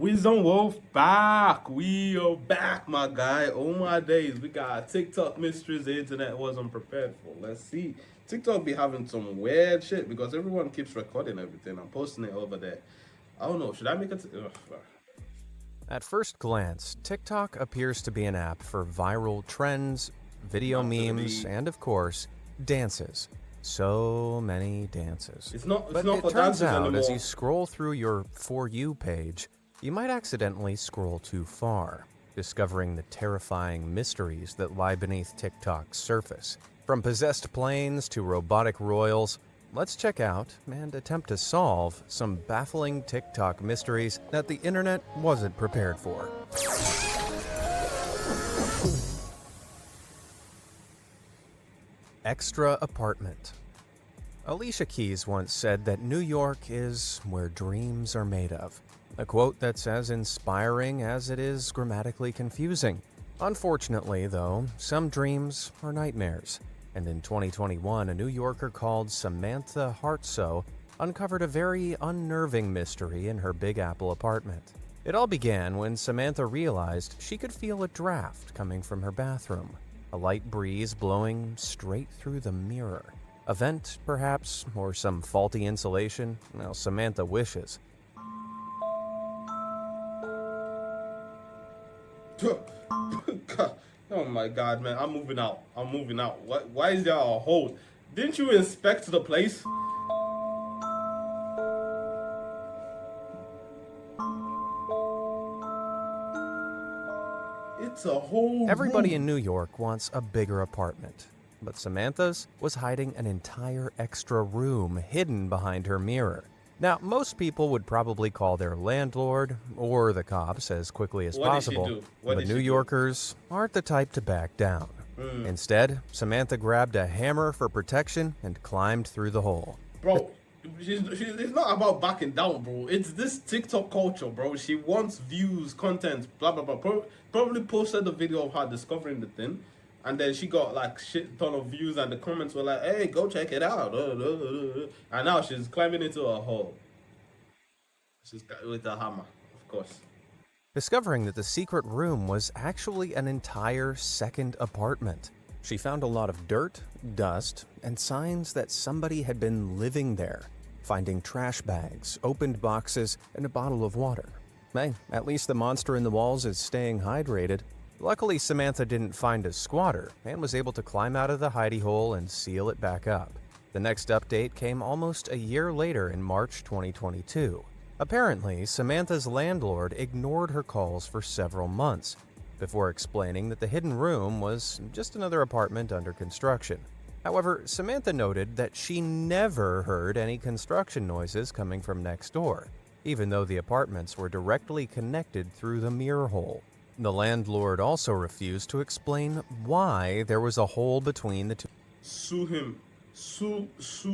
WisdomWolf back. We are back, my guy. Oh my days. We got TikTok mysteries the internet wasn't prepared for. Let's see. TikTok be having some weird shit because everyone keeps recording everything. I'm posting it over there. I don't know. Should I make it? At first glance, TikTok appears to be an app for viral trends, video memes, and of course, dances. So many dances. It's not but for it turns dances out, anymore. as you scroll through your For You page, you might accidentally scroll too far, discovering the terrifying mysteries that lie beneath TikTok's surface. From possessed planes to robotic royals, let's check out and attempt to solve some baffling TikTok mysteries that the internet wasn't prepared for. Extra apartment. Alicia Keys once said that New York is where dreams are made of. A quote that's as inspiring as it is grammatically confusing. Unfortunately, though, some dreams are nightmares. And in 2021, a New Yorker called Samantha Hartsoe uncovered a very unnerving mystery in her Big Apple apartment. It all began when Samantha realized she could feel a draft coming from her bathroom, a light breeze blowing straight through the mirror. A vent, perhaps, or some faulty insulation? Well, Samantha wishes. Oh my god, man. I'm moving out. Why is there a hole? Didn't you inspect the place? It's a whole Everybody room. in New York wants a bigger apartment, but Samantha's was hiding an entire extra room hidden behind her mirror. Now, most people would probably call their landlord or the cops as quickly as possible, but New Yorkers aren't the type to back down. Instead, Samantha grabbed a hammer for protection and climbed through the hole. Bro, it's not about backing down, bro. It's this TikTok culture, bro. She wants views, content, blah, blah, blah. Probably posted a video of her discovering the thing. And then she got like shit ton of views and the comments were like, hey, go check it out. And now she's climbing into a hole. She's with a hammer, of course. Discovering that the secret room was actually an entire second apartment. She found a lot of dirt, dust, and signs that somebody had been living there, finding trash bags, opened boxes, and a bottle of water. Hey, at least the monster in the walls is staying hydrated. Luckily, Samantha didn't find a squatter and was able to climb out of the hidey hole and seal it back up. The next update came almost a year later in March 2022. Apparently, Samantha's landlord ignored her calls for several months, before explaining that the hidden room was just another apartment under construction. However, Samantha noted that she never heard any construction noises coming from next door, even though the apartments were directly connected through the mirror hole. The landlord also refused to explain why there was a hole between the Sue him. Sue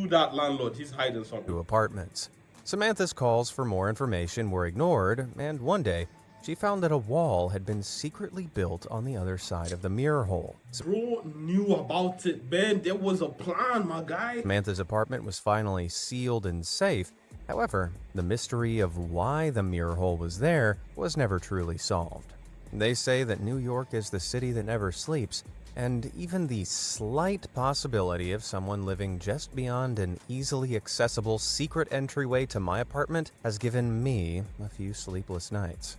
that landlord. He's hiding something. two apartments. Samantha's calls for more information were ignored, and one day, she found that a wall had been secretly built on the other side of the mirror hole. Bro knew about it, man. There was a plan, my guy. Samantha's apartment was finally sealed and safe. However, the mystery of why the mirror hole was there was never truly solved. They say that New York is the city that never sleeps, and even the slight possibility of someone living just beyond an easily accessible secret entryway to my apartment has given me a few sleepless nights.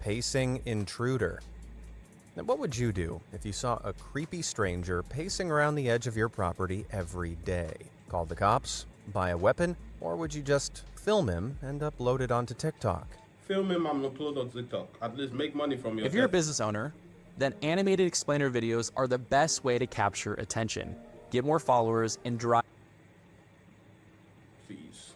Pacing intruder. Now, what would you do if you saw a creepy stranger pacing around the edge of your property every day? Call the cops? Buy a weapon? Or would you just film him and upload it onto TikTok? Film him and upload on TikTok. At least make money from your If you're a business owner, then animated explainer videos are the best way to capture attention, get more followers, and drive fees.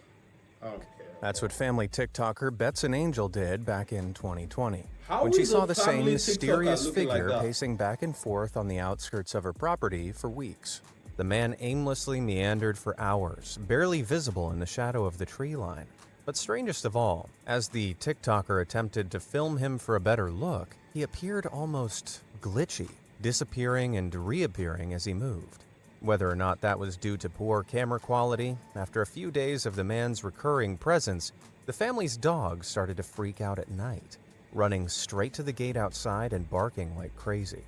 I don't care. That's what family TikToker Bets an Angel did back in 2020. How when she is saw a the same family mysterious TikToker looking like figure that? pacing back and forth on the outskirts of her property for weeks. The man aimlessly meandered for hours, barely visible in the shadow of the tree line. But strangest of all, as the TikToker attempted to film him for a better look, he appeared almost glitchy, disappearing and reappearing as he moved. Whether or not that was due to poor camera quality, after a few days of the man's recurring presence, The family's dog started to freak out at night, running straight to the gate outside and barking like crazy.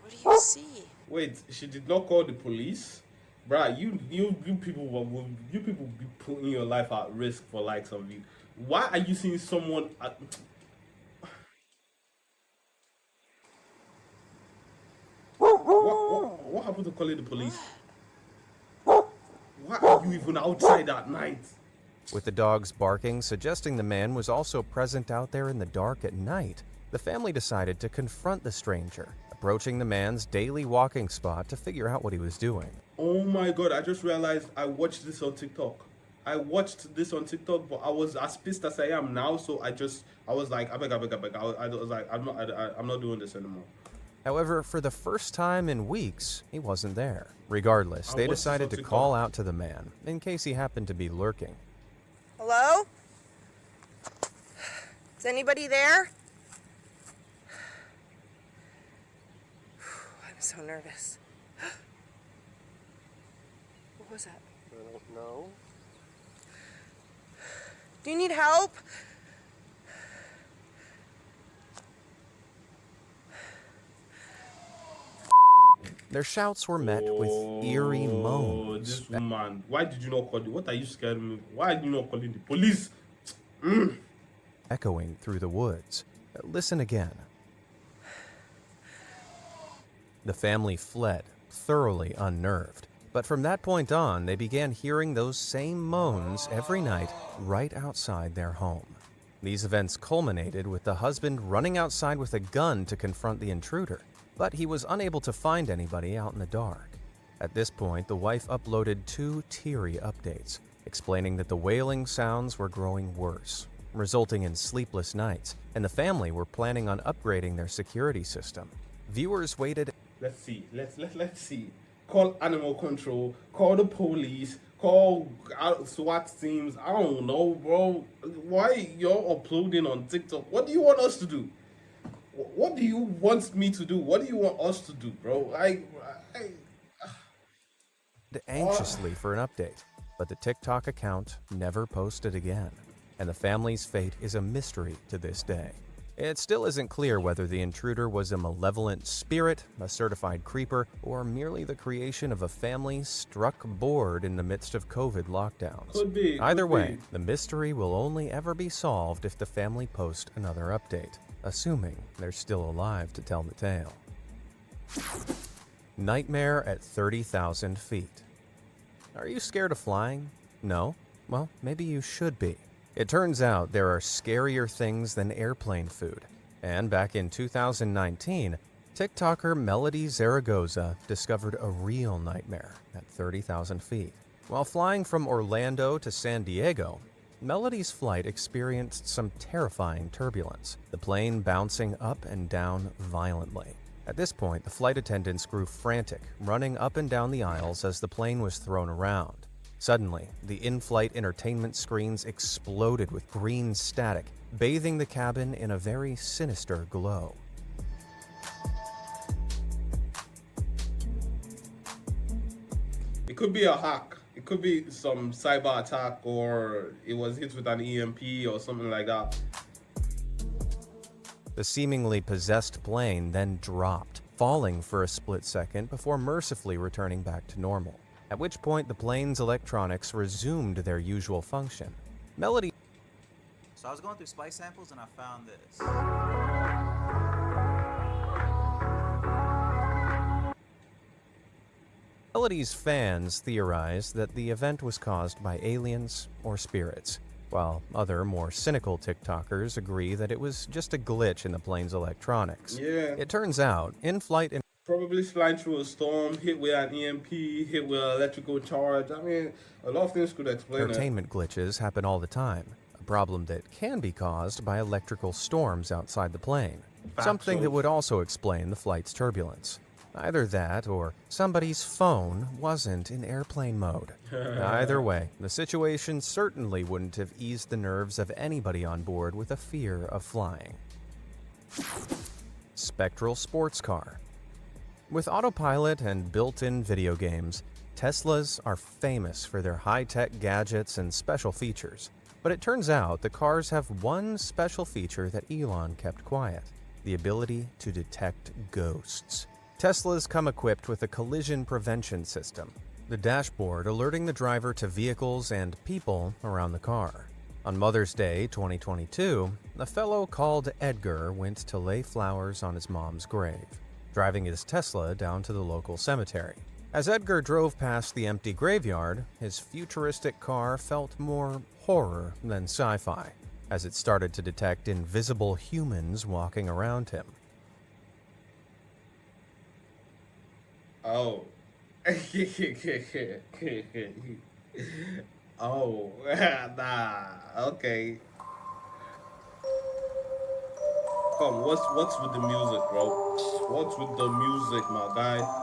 What do you see? Wait, she did not call the police? Bruh, you people be putting your life at risk for likes of you. Why are you seeing someone what happened to calling the police? Why are you even outside at night? With the dog's barking suggesting the man was also present out there in the dark at night, the family decided to confront the stranger, approaching the man's daily walking spot to figure out what he was doing. Oh my god, I just realized I watched this on TikTok. I watched this on TikTok, but I was as pissed as I am now, so I was like, I beg. I was like, I'm not doing this anymore. However, for the first time in weeks, he wasn't there. Regardless, they decided to call out to the man, in case he happened to be lurking. Hello? Is anybody there? I'm so nervous. What was that? I don't know. Do you need help? Their shouts were met with eerie moans. This woman, why did you not call the, what are you scared of me? Why are you not calling the police? Echoing through the woods. Listen again. The family fled, thoroughly unnerved. But from that point on, they began hearing those same moans every night right outside their home. These events culminated with the husband running outside with a gun to confront the intruder, but he was unable to find anybody out in the dark. At this point, the wife uploaded 2 teary updates, explaining that the wailing sounds were growing worse, resulting in sleepless nights, and the family were planning on upgrading their security system. Viewers waited. Let's see. Call animal control, call the police, call SWAT teams. I don't know, bro. Why you're uploading on TikTok? What do you want us to do? What do you want me to do? What do you want us to do, bro? Anxiously for an update, but the TikTok account never posted again, and the family's fate is a mystery to this day. It still isn't clear whether the intruder was a malevolent spirit, a certified creeper, or merely the creation of a family struck bored in the midst of COVID lockdowns. Could be. Either way, the mystery will only ever be solved if the family posts another update, assuming they're still alive to tell the tale. Nightmare at 30,000 feet. Are you scared of flying? No? Well, maybe you should be. It turns out there are scarier things than airplane food. And back in 2019, TikToker Melody Zaragoza discovered a real nightmare at 30,000 feet. While flying from Orlando to San Diego, Melody's flight experienced some terrifying turbulence, the plane bouncing up and down violently. At this point, the flight attendants grew frantic, running up and down the aisles as the plane was thrown around. Suddenly, the in-flight entertainment screens exploded with green static, bathing the cabin in a very sinister glow. It could be a hack. It could be some cyber attack, or it was hit with an EMP or something like that. The seemingly possessed plane then dropped, falling for a split second before mercifully returning back to normal, at which point the plane's electronics resumed their usual function. Melody So I was going through splice samples and I found this. Melody's fans theorized that the event was caused by aliens or spirits, while other, more cynical TikTokers agree that it was just a glitch in the plane's electronics. Yeah. It turns out, in-flight Probably flying through a storm, hit with an EMP, hit with an electrical charge. I mean, a lot of things could explain it. entertainment glitches happen all the time, a problem that can be caused by electrical storms outside the plane, something that would also explain the flight's turbulence. Either that, or somebody's phone wasn't in airplane mode. Either way, the situation certainly wouldn't have eased the nerves of anybody on board with a fear of flying. Spectral sports car. With autopilot and built-in video games, Teslas are famous for their high-tech gadgets and special features. But it turns out the cars have one special feature that Elon kept quiet: the ability to detect ghosts. Teslas come equipped with a collision prevention system, the dashboard alerting the driver to vehicles and people around the car. On Mother's Day 2022, a fellow called Edgar went to lay flowers on his mom's grave, driving his Tesla down to the local cemetery. As Edgar drove past the empty graveyard, his futuristic car felt more horror than sci-fi, as it started to detect invisible humans walking around him. Oh. Oh, nah, okay. Come, what's with the music, bro? What's with the music, my guy?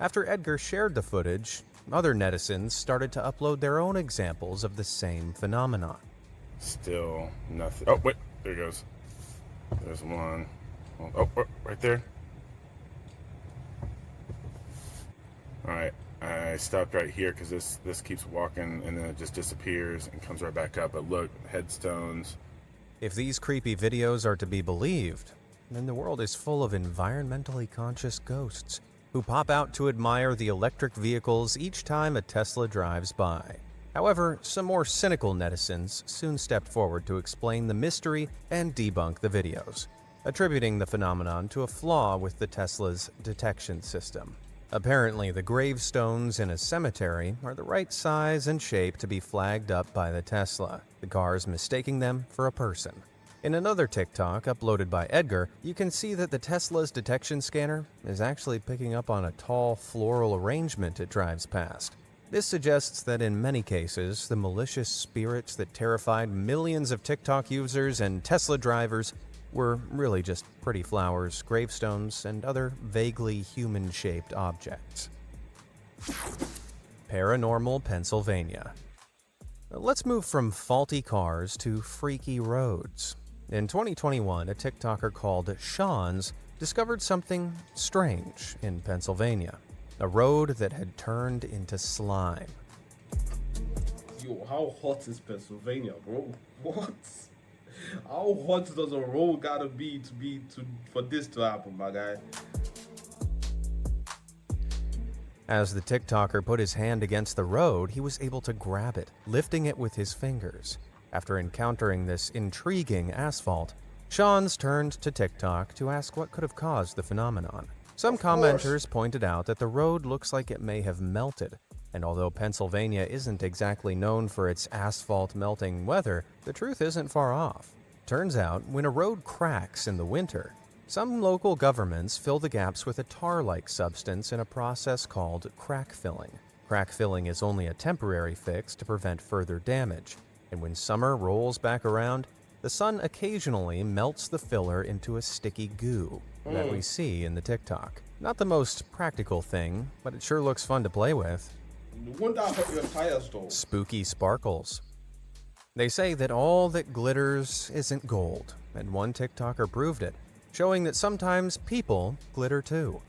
After Edgar shared the footage, other netizens started to upload their own examples of the same phenomenon. Still nothing. Oh, wait, there it goes. There's one. Oh, right there. All right, I stopped right here because this keeps walking and then it just disappears and comes right back up. But look, headstones. If these creepy videos are to be believed, then the world is full of environmentally conscious ghosts who pop out to admire the electric vehicles each time a Tesla drives by. However, some more cynical netizens soon stepped forward to explain the mystery and debunk the videos, attributing the phenomenon to a flaw with the Tesla's detection system. Apparently, the gravestones in a cemetery are the right size and shape to be flagged up by the Tesla, the cars mistaking them for a person. In another TikTok uploaded by Edgar, you can see that the Tesla's detection scanner is actually picking up on a tall floral arrangement it drives past. This suggests that in many cases, the malicious spirits that terrified millions of TikTok users and Tesla drivers were really just pretty flowers, gravestones, and other vaguely human-shaped objects. Paranormal Pennsylvania. Let's move from faulty cars to freaky roads. In 2021, a TikToker called Sean's discovered something strange in Pennsylvania, a road that had turned into slime. Yo, how hot is Pennsylvania, bro? What? How hot does a road gotta be for this to happen, my guy? As the TikToker put his hand against the road, he was able to grab it, lifting it with his fingers. After encountering this intriguing asphalt, Sean's turned to TikTok to ask what could have caused the phenomenon. Some commenters pointed out that the road looks like it may have melted, and although Pennsylvania isn't exactly known for its asphalt melting weather, the truth isn't far off. Turns out, when a road cracks in the winter, some local governments fill the gaps with a tar-like substance in a process called crack filling. Crack filling is only a temporary fix to prevent further damage, and when summer rolls back around, the sun occasionally melts the filler into a sticky goo that we see in the TikTok. Not the most practical thing, but it sure looks fun to play with. Wouldn't that hurt your tires, though? Spooky sparkles. They say that all that glitters isn't gold, and one TikToker proved it, showing that sometimes people glitter too.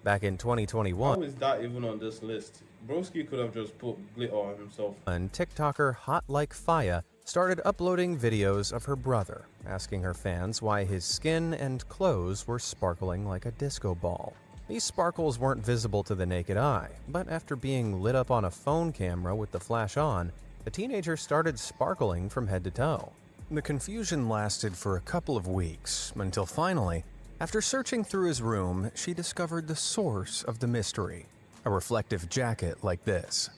Back in 2021, How is that even on this list? Broski could have just put glitter on himself. and TikToker Hot Like Faya started uploading videos of her brother, asking her fans why his skin and clothes were sparkling like a disco ball. These sparkles weren't visible to the naked eye, but after being lit up on a phone camera with the flash on, the teenager started sparkling from head to toe. The confusion lasted for a couple of weeks, until finally, after searching through his room, she discovered the source of the mystery: a reflective jacket like this.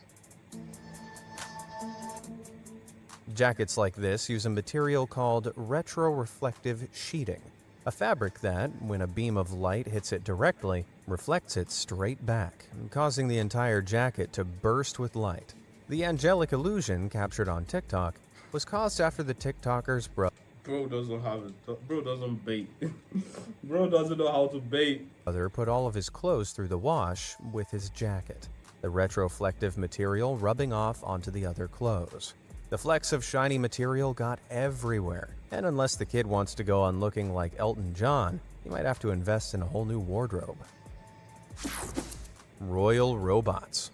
Jackets like this use a material called retroreflective sheeting, a fabric that, when a beam of light hits it directly, reflects it straight back, causing the entire jacket to burst with light. The angelic illusion captured on TikTok was caused after the TikToker's Bro doesn't bait. Bro doesn't know how to bait. brother put all of his clothes through the wash with his jacket. the retroflective material rubbing off onto the other clothes. The flecks of shiny material got everywhere, and unless the kid wants to go on looking like Elton John, you might have to invest in a whole new wardrobe. Royal robots.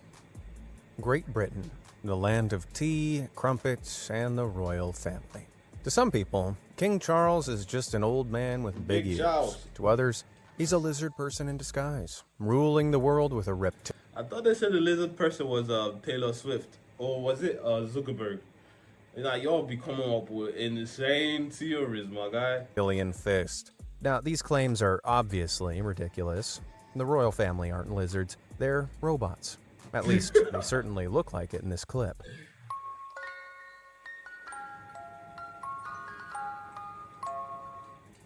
Great Britain, the land of tea, crumpets, and the royal family. To some people, King Charles is just an old man with big ears. Charles. To others, he's a lizard person in disguise, ruling the world with a I thought they said the lizard person was Taylor Swift. Or was it Zuckerberg? Like, y'all be coming up with insane theories, my guy. reptilian fist. Now, these claims are obviously ridiculous. The royal family aren't lizards, they're robots. At least, they certainly look like it in this clip.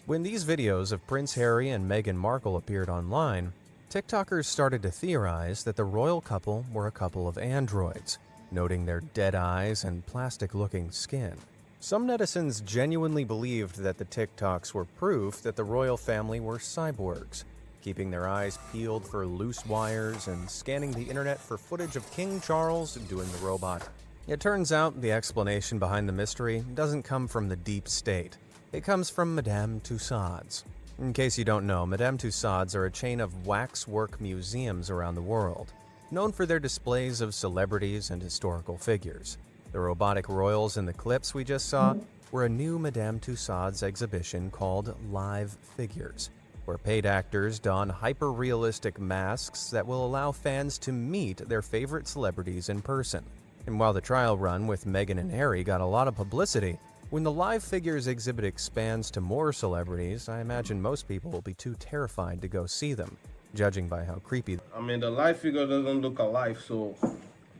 When these videos of Prince Harry and Meghan Markle appeared online, TikTokers started to theorize that the royal couple were a couple of androids, noting their dead eyes and plastic-looking skin. Some netizens genuinely believed that the TikToks were proof that the royal family were cyborgs, keeping their eyes peeled for loose wires and scanning the internet for footage of King Charles doing the robot. It turns out the explanation behind the mystery doesn't come from the deep state. It comes from Madame Tussauds. In case you don't know, Madame Tussauds are a chain of waxwork museums around the world, known for their displays of celebrities and historical figures. The robotic royals in the clips we just saw were a new Madame Tussauds exhibition called Live Figures, where paid actors don hyper-realistic masks that will allow fans to meet their favorite celebrities in person. And while the trial run with Meghan and Harry got a lot of publicity, when the Live Figures exhibit expands to more celebrities, I imagine most people will be too terrified to go see them, judging by how creepy. I mean, the live figure doesn't look alive, so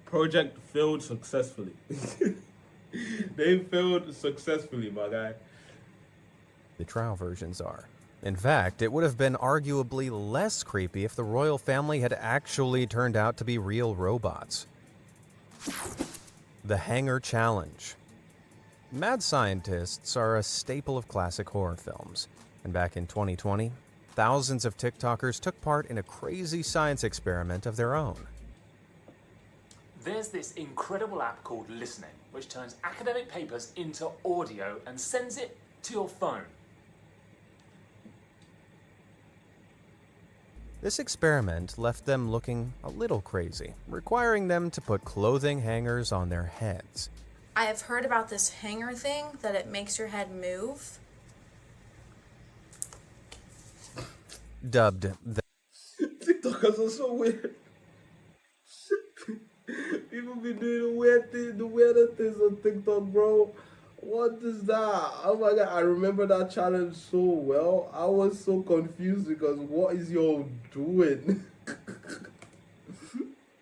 project failed successfully. They failed successfully, my guy. The trial versions are. In fact, it would have been arguably less creepy if the royal family had actually turned out to be real robots. The Hanger Challenge. Mad scientists are a staple of classic horror films, and back in 2020, thousands of TikTokers took part in a crazy science experiment of their own. There's this incredible app called Listening, which turns academic papers into audio and sends it to your phone. This experiment left them looking a little crazy, requiring them to put clothing hangers on their heads. I have heard about this hanger thing, that it makes your head move. Dubbed the TikTokers are so weird. People be doing the weirder things on TikTok, bro. What is that? Oh my god, I remember that challenge so well. I was so confused because what is y'all doing?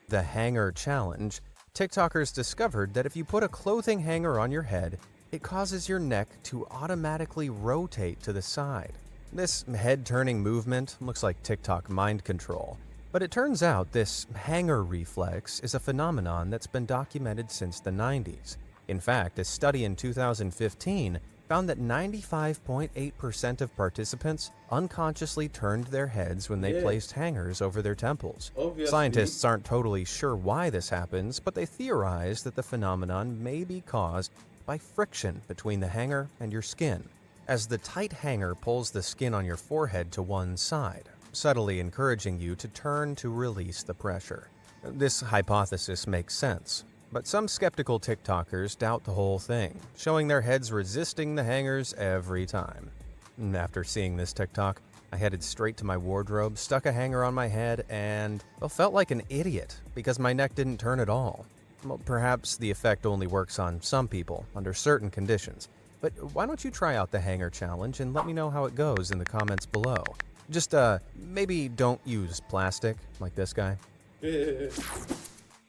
The Hanger Challenge, TikTokers discovered that if you put a clothing hanger on your head, it causes your neck to automatically rotate to the side. This head-turning movement looks like TikTok mind control, but it turns out this hanger reflex is a phenomenon that's been documented since the 90s. In fact, a study in 2015 found that 95.8% of participants unconsciously turned their heads when they placed hangers over their temples. Obviously. Scientists aren't totally sure why this happens, but they theorize that the phenomenon may be caused by friction between the hanger and your skin, as the tight hanger pulls the skin on your forehead to one side, subtly encouraging you to turn to release the pressure. This hypothesis makes sense, but some skeptical TikTokers doubt the whole thing, showing their heads resisting the hangers every time. And after seeing this TikTok, I headed straight to my wardrobe, stuck a hanger on my head, and felt like an idiot because my neck didn't turn at all. Well, perhaps the effect only works on some people under certain conditions, but why don't you try out the Hanger Challenge and let me know how it goes in the comments below. Just, maybe don't use plastic like this guy.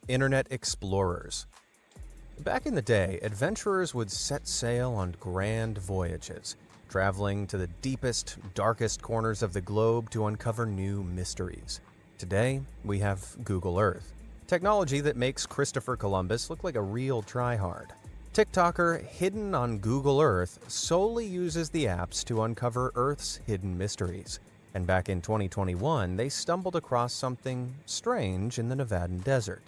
Internet Explorers. Back in the day, adventurers would set sail on grand voyages, traveling to the deepest, darkest corners of the globe to uncover new mysteries. Today, we have Google Earth, technology that makes Christopher Columbus look like a real tryhard. TikToker Hidden on Google Earth solely uses the apps to uncover Earth's hidden mysteries. And back in 2021, they stumbled across something strange in the Nevadan desert.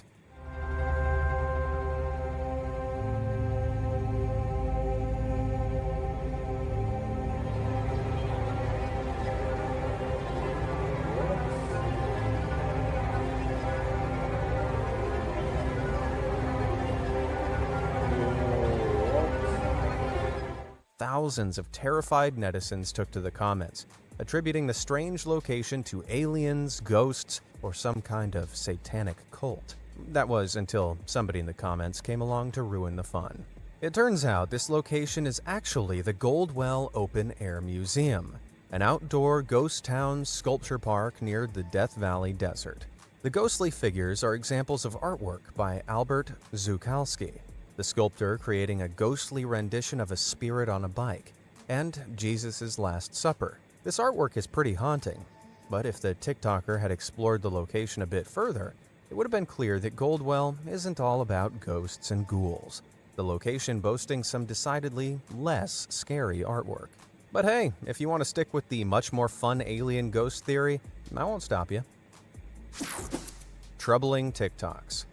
Thousands of terrified netizens took to the comments, attributing the strange location to aliens, ghosts, or some kind of satanic cult. That was until somebody in the comments came along to ruin the fun. It turns out this location is actually the Goldwell Open Air Museum, an outdoor ghost town sculpture park near the Death Valley Desert. The ghostly figures are examples of artwork by Albert Zukalski, the sculptor creating a ghostly rendition of a spirit on a bike, and Jesus' Last Supper. This artwork is pretty haunting, but if the TikToker had explored the location a bit further, it would have been clear that Goldwell isn't all about ghosts and ghouls, the location boasting some decidedly less scary artwork. But hey, if you want to stick with the much more fun alien ghost theory, I won't stop you. Troubling TikToks.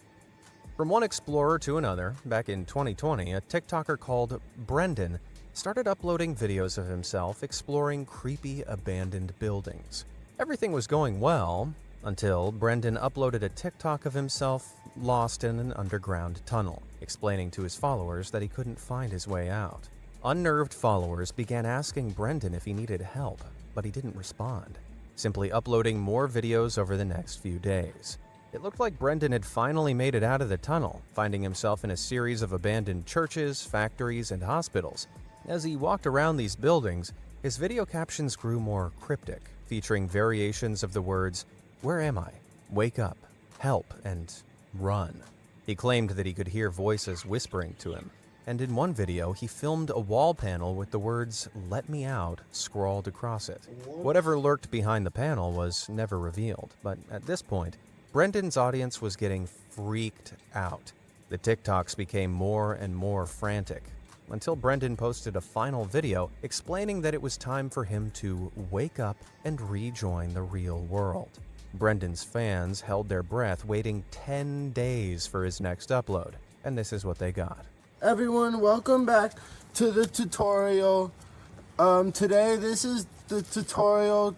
From one explorer to another, back in 2020, a TikToker called Brendan started uploading videos of himself exploring creepy abandoned buildings. Everything was going well until Brendan uploaded a TikTok of himself lost in an underground tunnel, explaining to his followers that he couldn't find his way out. Unnerved followers began asking Brendan if he needed help, but he didn't respond, simply uploading more videos over the next few days. It looked like Brendan had finally made it out of the tunnel, finding himself in a series of abandoned churches, factories, and hospitals. As he walked around these buildings, his video captions grew more cryptic, featuring variations of the words, "Where am I? Wake up, help, and run." He claimed that he could hear voices whispering to him, and in one video, he filmed a wall panel with the words, "Let me out," scrawled across it. Whatever lurked behind the panel was never revealed, but at this point, Brendan's audience was getting freaked out. The TikToks became more and more frantic, until Brendan posted a final video explaining that it was time for him to wake up and rejoin the real world. Brendan's fans held their breath, waiting 10 days for his next upload, and this is what they got. Everyone, welcome back to the tutorial. Today, this is the tutorial.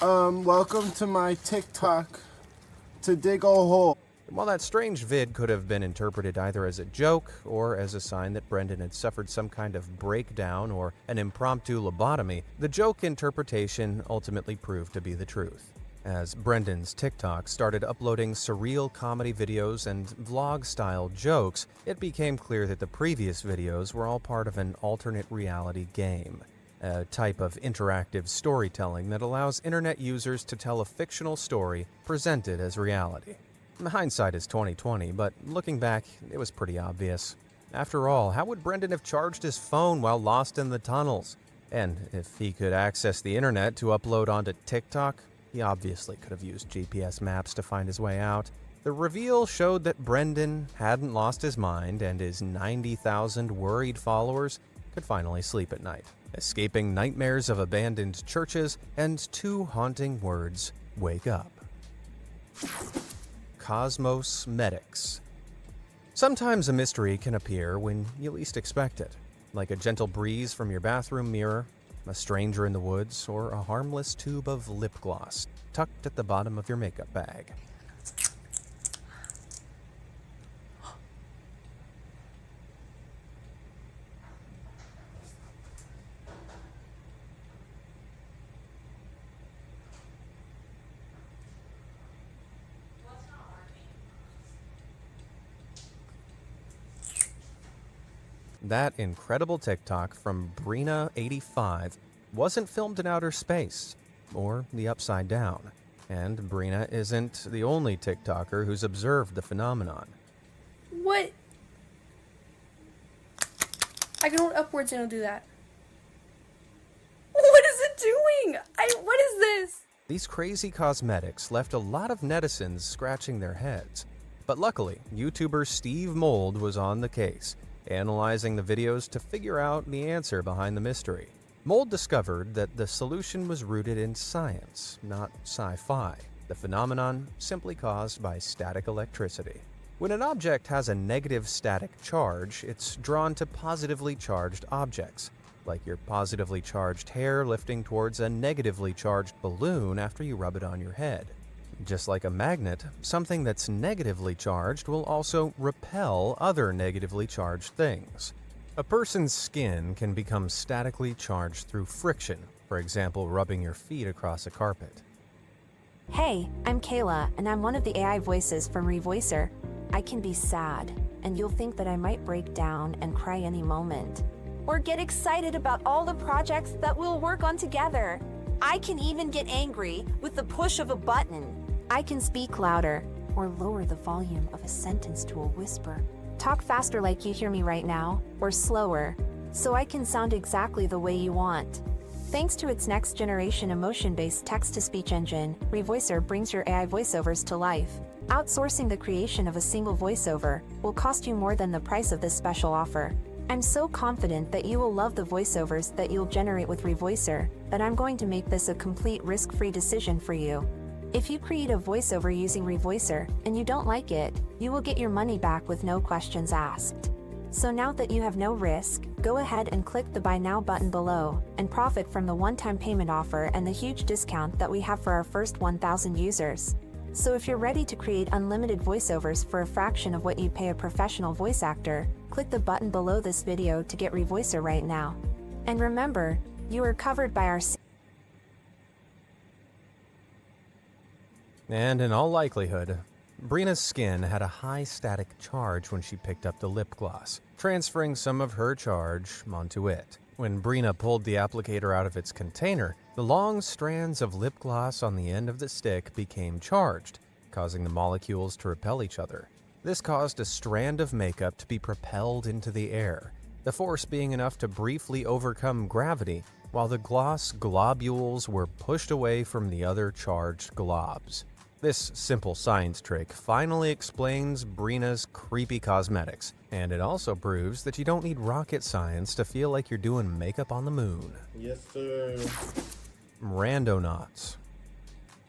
Welcome to my TikTok to dig a hole. While that strange vid could have been interpreted either as a joke or as a sign that Brendan had suffered some kind of breakdown or an impromptu lobotomy, the joke interpretation ultimately proved to be the truth. As Brendan's TikTok started uploading surreal comedy videos and vlog-style jokes, it became clear that the previous videos were all part of an alternate reality game, a type of interactive storytelling that allows internet users to tell a fictional story presented as reality. Hindsight is 20/20, but looking back, it was pretty obvious. After all, how would Brendan have charged his phone while lost in the tunnels? And if he could access the internet to upload onto TikTok, he obviously could have used GPS maps to find his way out. The reveal showed that Brendan hadn't lost his mind, and his 90,000 worried followers could finally sleep at night, escaping nightmares of abandoned churches and two haunting words, "Wake up." Cosmos Medics. Sometimes a mystery can appear when you least expect it, like a gentle breeze from your bathroom mirror, a stranger in the woods, or a harmless tube of lip gloss tucked at the bottom of your makeup bag. That incredible TikTok from Brina85 wasn't filmed in outer space, or the upside down. And Brina isn't the only TikToker who's observed the phenomenon. What? I can hold upwards and it'll do that. What is it doing? What is this? These crazy cosmetics left a lot of netizens scratching their heads. But luckily, YouTuber Steve Mold was on the case, analyzing the videos to figure out the answer behind the mystery. Mold discovered that the solution was rooted in science, not sci-fi, the phenomenon simply caused by static electricity. When an object has a negative static charge, it's drawn to positively charged objects, like your positively charged hair lifting towards a negatively charged balloon after you rub it on your head. Just like a magnet, something that's negatively charged will also repel other negatively charged things. A person's skin can become statically charged through friction, for example, rubbing your feet across a carpet. Hey, I'm Kayla, and I'm one of the AI voices from Revoicer. I can be sad, and you'll think that I might break down and cry any moment. Or get excited about all the projects that we'll work on together. I can even get angry with the push of a button. I can speak louder, or lower the volume of a sentence to a whisper. Talk faster like you hear me right now, or slower, so I can sound exactly the way you want. Thanks to its next-generation emotion-based text-to-speech engine, Revoicer brings your AI voiceovers to life. Outsourcing the creation of a single voiceover will cost you more than the price of this special offer. I'm so confident that you will love the voiceovers that you'll generate with Revoicer that I'm going to make this a complete risk-free decision for you. If you create a voiceover using Revoicer and you don't like it, you will get your money back with no questions asked. So now that you have no risk, go ahead and click the Buy Now button below and profit from the one-time payment offer and the huge discount that we have for our first 1,000 users. So if you're ready to create unlimited voiceovers for a fraction of what you pay a professional voice actor, click the button below this video to get Revoicer right now. And remember, you are covered by our And in all likelihood, Brina's skin had a high static charge when she picked up the lip gloss, transferring some of her charge onto it. When Brina pulled the applicator out of its container, the long strands of lip gloss on the end of the stick became charged, causing the molecules to repel each other. This caused a strand of makeup to be propelled into the air, the force being enough to briefly overcome gravity, while the gloss globules were pushed away from the other charged globs. This simple science trick finally explains Brina's creepy cosmetics, and it also proves that you don't need rocket science to feel like you're doing makeup on the moon. Yes, sir. Randonauts.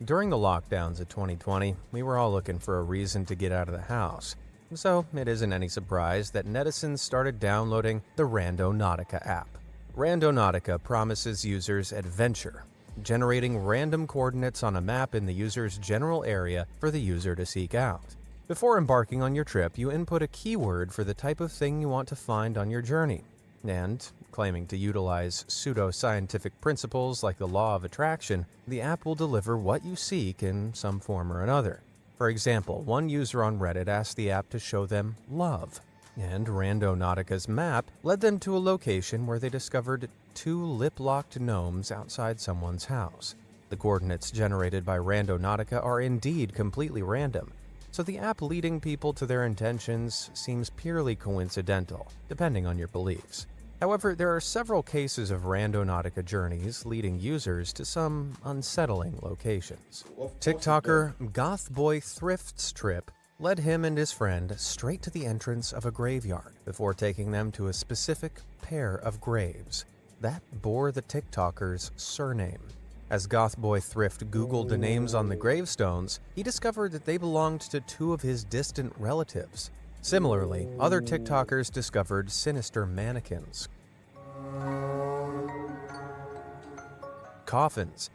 During the lockdowns of 2020, we were all looking for a reason to get out of the house. So it isn't any surprise that netizens started downloading the Randonautica app. Randonautica promises users adventure, generating random coordinates on a map in the user's general area for the user to seek out. Before embarking on your trip, you input a keyword for the type of thing you want to find on your journey. And, claiming to utilize pseudo-scientific principles like the law of attraction, the app will deliver what you seek in some form or another. For example, one user on Reddit asked the app to show them love, and Randonautica's map led them to a location where they discovered 2 lip-locked gnomes outside someone's house. The coordinates generated by Randonautica are indeed completely random, so the app leading people to their intentions seems purely coincidental, depending on your beliefs. However, there are several cases of Randonautica journeys leading users to some unsettling locations. TikToker Gothboy Thrift's trip led him and his friend straight to the entrance of a graveyard before taking them to a specific pair of graves that bore the TikToker's surname. As Gothboy Thrift Googled the names on the gravestones, he discovered that they belonged to 2 of his distant relatives. Similarly, other TikTokers discovered sinister mannequins, coffins,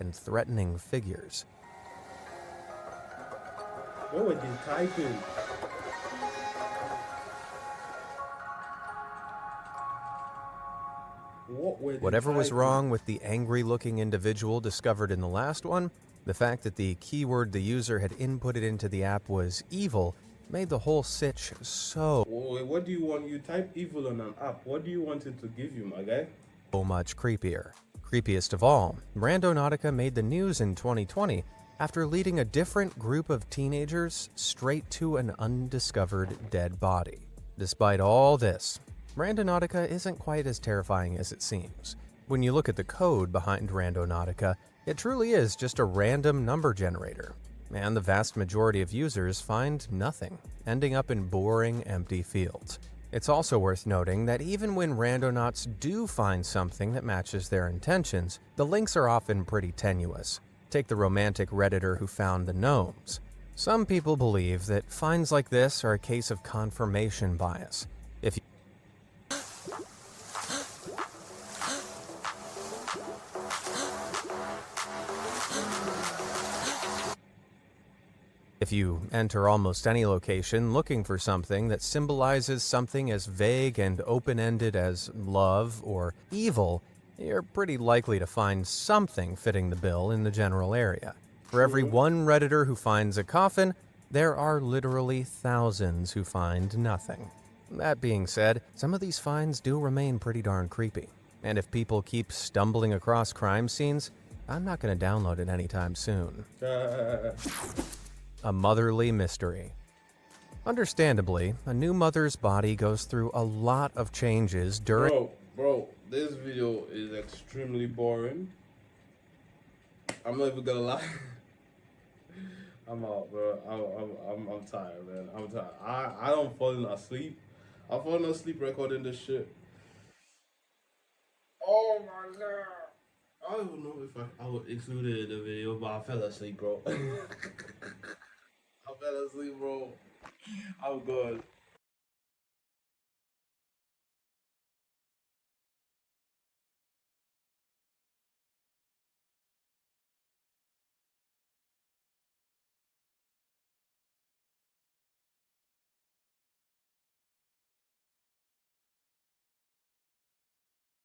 and threatening figures. What were they typing? Whatever was wrong with the angry-looking individual discovered in the last one, the fact that the keyword the user had inputted into the app was evil made the whole sitch so What do you want? You type evil on an app. What do you want it to give you, my guy? much creepier. Creepiest of all, Randonautica made the news in 2020 after leading a different group of teenagers straight to an undiscovered dead body. Despite all this, Randonautica isn't quite as terrifying as it seems. When you look at the code behind Randonautica, it truly is just a random number generator, and the vast majority of users find nothing, ending up in boring, empty fields. It's also worth noting that even when randonauts do find something that matches their intentions, the links are often pretty tenuous. Take the romantic Redditor who found the gnomes. Some people believe that finds like this are a case of confirmation bias. If you enter almost any location looking for something that symbolizes something as vague and open-ended as love or evil, you're pretty likely to find something fitting the bill in the general area. For every one Redditor who finds a coffin, there are literally thousands who find nothing. That being said, some of these finds do remain pretty darn creepy. And if people keep stumbling across crime scenes, I'm not going to download it anytime soon. A motherly mystery. Understandably, a new mother's body goes through a lot of changes during... Bro, this video is extremely boring. I'm not even gonna lie. I'm out, bro. I'm tired, man. I'm tired. I don't fall asleep. I'm falling asleep recording this shit. Oh my god. I don't even know if I would include it in the video, but I fell asleep, bro. I fell asleep, bro. I'm good.